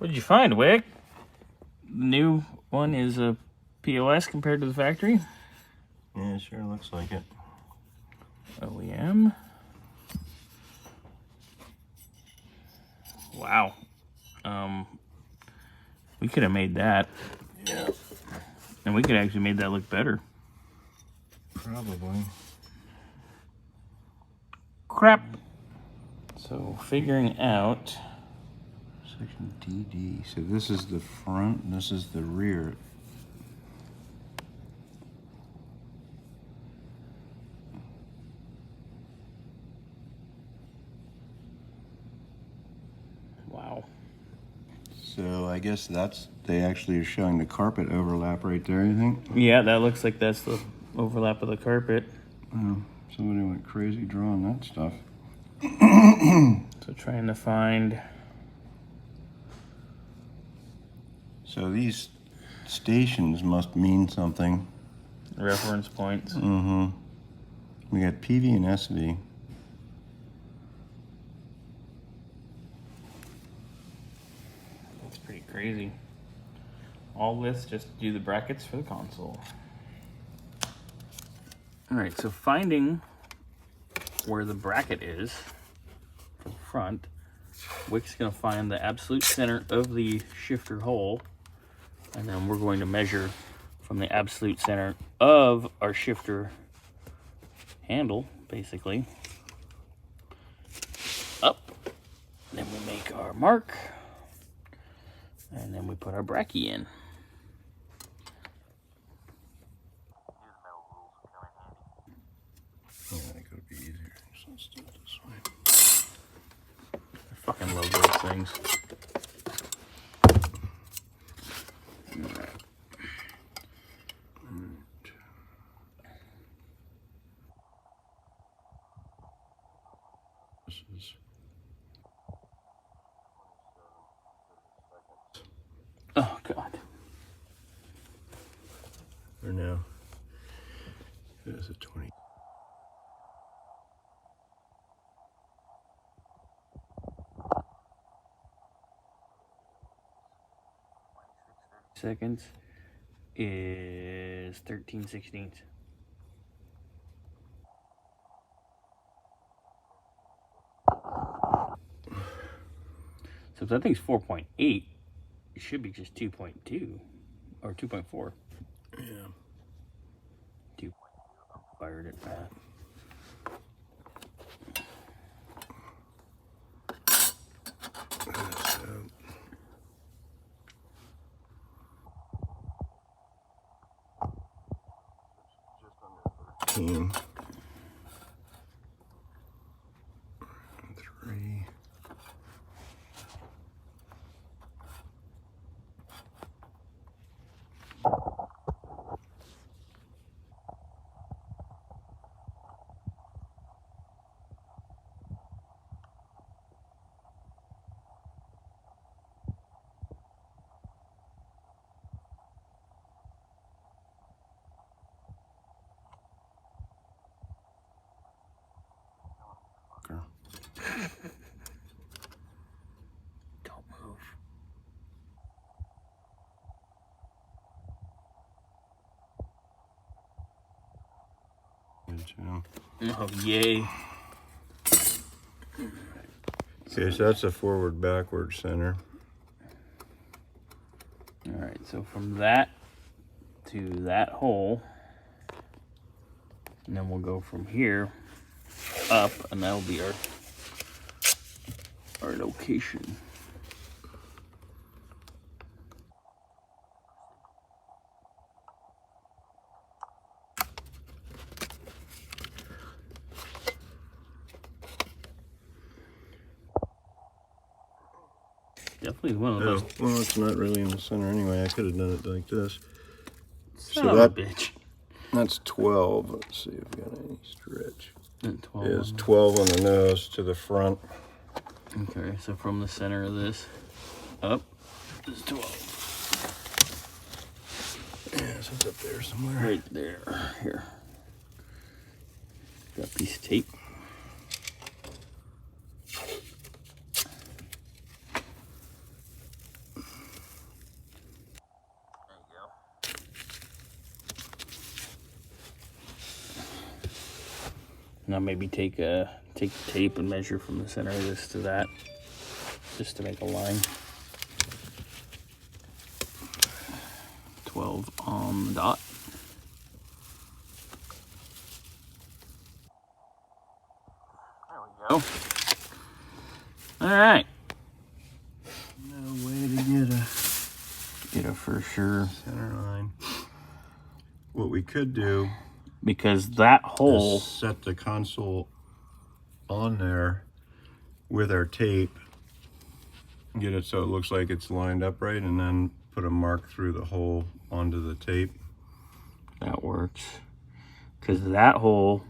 What did you find, Wick? The new one is a POS compared to the factory? Yeah, it sure looks like it. OEM. Wow. We could have made that. Yeah. And we could actually made that look better. Probably. Crap. So figuring out. Section DD. So this is the front and this is the rear. Wow. So I guess they actually are showing the carpet overlap right there, you think? Yeah, that looks like that's the overlap of the carpet. Oh, somebody went crazy drawing that stuff. So trying to find. So these stations must mean something. Reference points. Mm-hmm. We got PV and SV. That's pretty crazy. All this just to do the brackets for the console. Alright, so finding where the bracket is for the front, Wick's going to find the absolute center of the shifter hole, and then we're going to measure from the absolute center of our shifter handle, basically, up. Then we make our mark, and then we put our bracket in. Yeah, I think it would be easier. So let's do it this way. I fucking love those things. This is Oh, God. or no. It is a 20. Seconds is 13/16. So if that thing's 4.8, it should be just 2.2 or 2.4. Yeah. 2. Fired it back. Team. 3. Don't move. Good job. Oh, yay. Okay, so that's a forward-backward center. Alright, so from that to that hole, and then we'll go from here up, and that'll be our location. Definitely one of those. Oh, well, it's not really in the center anyway. I could have done it like this. Son of a bitch. That's 12. Let's see if we got any stretch. And 12. Yeah, it's 12 on the nose to the front. Okay, so from the center of this up is 12. Yeah, so it's up there somewhere. Right there. Here. Got a piece of tape. Now maybe take the tape and measure from the center of this to that, just to make a line. 12 on the dot. There we go. All right. No way to get a for sure center line. What we could do, because that hole, is set the console on there with our tape, get it so it looks like it's lined up right, and then put a mark through the hole onto the tape. that works. Because that hole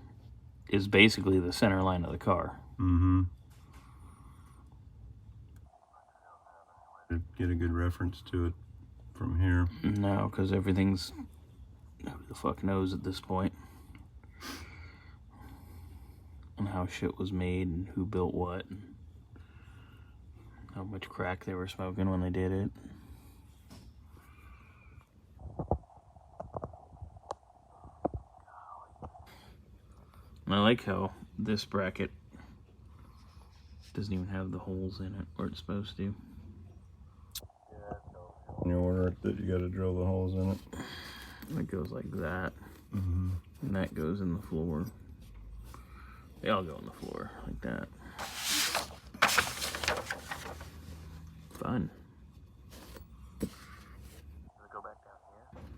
is basically the center line of the car. Mm-hmm. Get a good reference to it from here. No, because everything's, who the fuck knows at this point. And how shit was made and who built what. And how much crack they were smoking when they did it. And I like how this bracket doesn't even have the holes in it where it's supposed to. In your order that you got to drill the holes in it. It goes like that. Mm-hmm. And that goes in the floor. They all go in the floor like that. Fun. I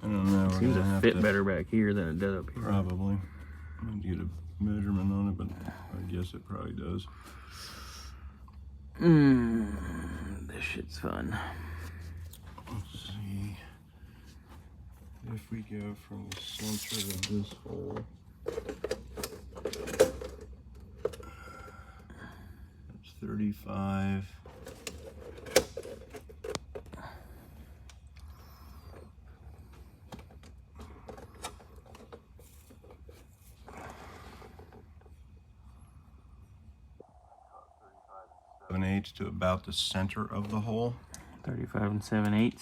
don't know. It seems to fit better back here than it does up here. Probably. I need to get a measurement on it, but I guess it probably does. This shit's fun. Let's see. If we go from the center of this hole, that's 35. To about the center of the hole. 35 7/8.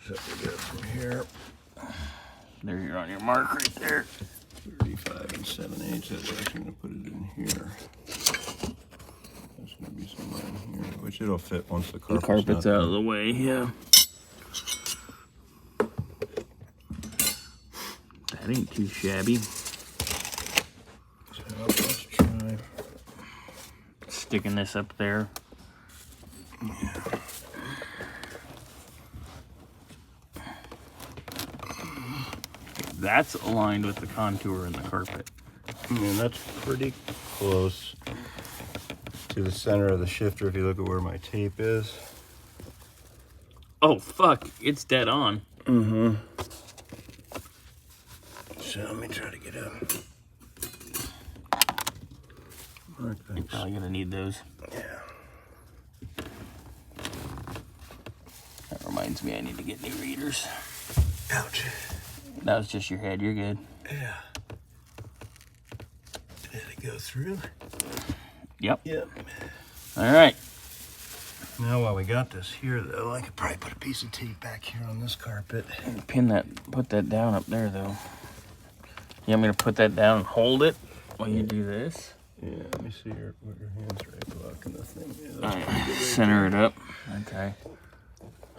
So we go from here. There, you're on your mark right there. 35 7/8. That's actually going to put it in here. There's going to be somewhere in here, which it'll fit once the carpet's out of the way. Yeah. That ain't too shabby. So let's try sticking this up there. Yeah. That's aligned with the contour in the carpet. And that's pretty close to the center of the shifter if you look at where my tape is. Oh fuck, it's dead on. Mm-hmm. So let me try to get a mark. You're probably gonna need those. Yeah. That reminds me I need to get new readers. Ouch. That was just your head, you're good. Yeah. Did it go through? Yep. Yep. Alright. Now while we got this here though, I could probably put a piece of tape back here on this carpet. Put that down up there though. You want me to put that down and hold it while you do this? Yeah, let me see what your hands are blocking the thing. Yeah, All right, center it up. Okay.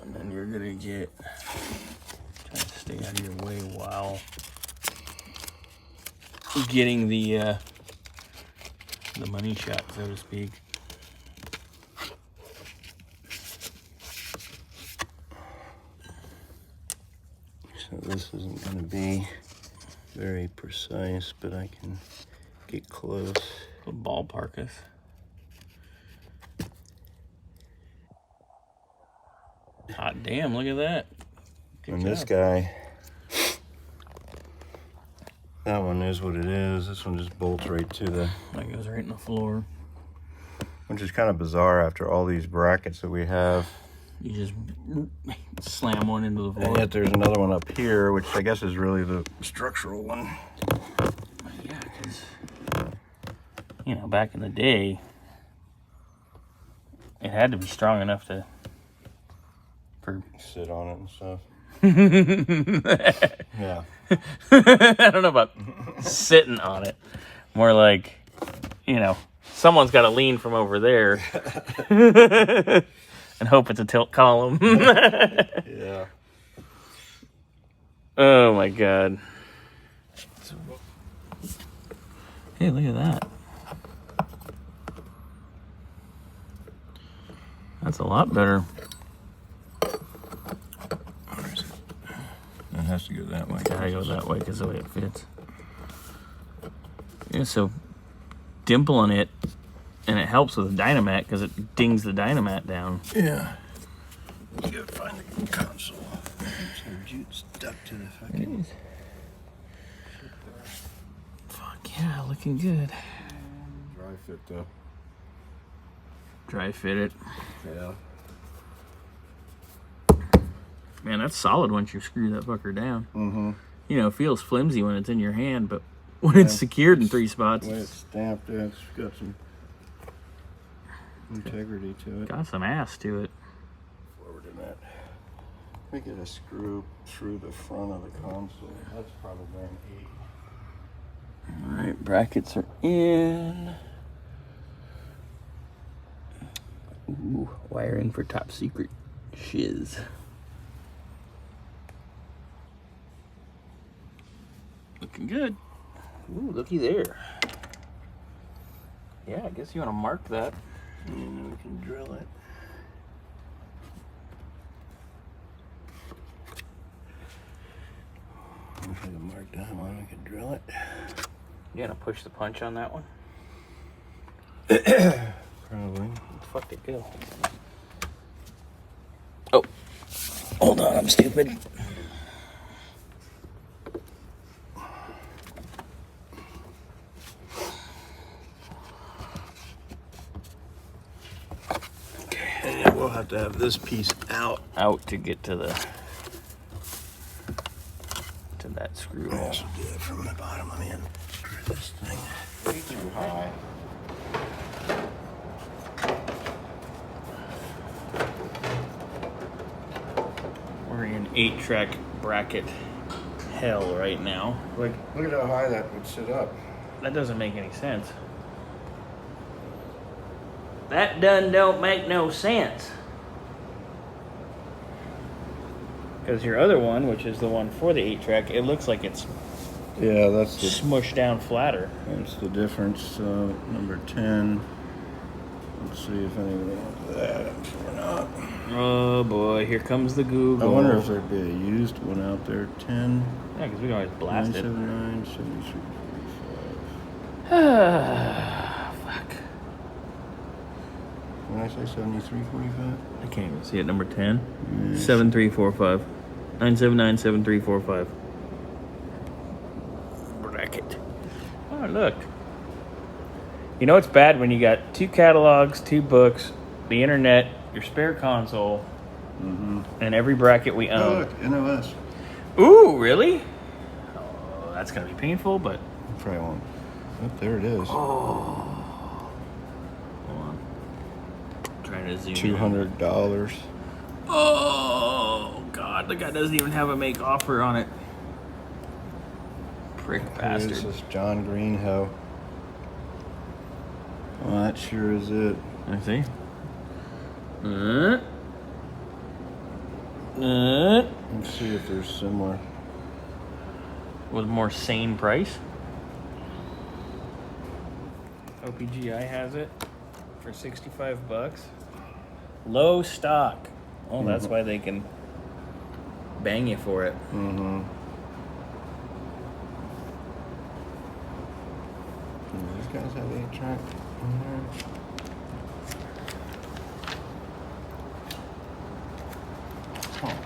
And then you're gonna get, try to stay out of your way while getting the money shot, so to speak. So this isn't going to be very precise, but I can get close. Ballpark us. Hot damn, look at that. Good And job. this guy, that one is what it is. This one just bolts right to the, That goes right in the floor. which is kind of bizarre after all these brackets that we have. You just slam one into the floor. And yet there's another one up here, which I guess is really the structural one. Yeah, because, you know, back in the day, it had to be strong enough to, for Sit on it and stuff. Yeah. I don't know about sitting on it, More like, you know, someone's got to lean from over there and hope it's a tilt column. Yeah. Oh my God. Hey, look at that. That's a lot better. It has to go that way. Gotta go that way because the way it fits. Yeah, so dimpling it, and it helps with the Dynamat because it dings the Dynamat down. Yeah. You gotta find the console. So Jude's stuck to the fucking. Fuck yeah, looking good. Dry fit though. Dry fit it. Yeah. Man, that's solid once you screw that fucker down. Mm-hmm. You know, it feels flimsy when it's in your hand, but when it's secured in 3 spots, The way it's stamped, it's got some integrity to it. got some ass to it. Forward in that. We get a screw through the front of the console. That's probably an 8. All right, brackets are in. Ooh, wiring for top secret shiz. Looking good. Ooh, looky there. Yeah, I guess you want to mark that. And then we can drill it. If I can mark that one, we can drill it. You gonna push the punch on that one? Probably. Where the fuck did it go? Oh, hold on, I'm stupid. And then we'll have to have this piece out. Out to get to that screw hole. Also do it from the bottom. Let me unscrew this thing. Way too high. We're in 8-track bracket hell right now. Look at how high that would sit up. That doesn't make any sense. That don't make no sense. Because your other one, which is the one for the 8-track, it looks like it's Yeah, that's smushed down flatter. that's the difference. So number 10. Let's see if anything went to that. I'm sure not. Oh boy, here comes the Google. I wonder if there'd be a used one out there. 10, Yeah, because we can always blast it. 979, 73, 45. Fuck. When I say 73, 45? I can't even see it. Number 10. 7345. 979 7345. Bracket. Oh, look. You know it's bad when you got 2 catalogs, 2 books, the internet, your spare console, and every bracket we Oh, own. look, NOS. Ooh, really? Oh, that's going to be painful, but... Probably won't. Oh, there it is. Oh. Hold on. Trying to zoom in. $200. Oh, God. The guy doesn't even have a make offer on it. Prick bastard. This is John Greenhow. Well, that sure is it. I see. Let's see if there's similar. With more sane price. OPGI has it for $65. Low stock. Oh, that's why they can bang you for it. Mm-hmm. These guys have 8-track in there. Oh.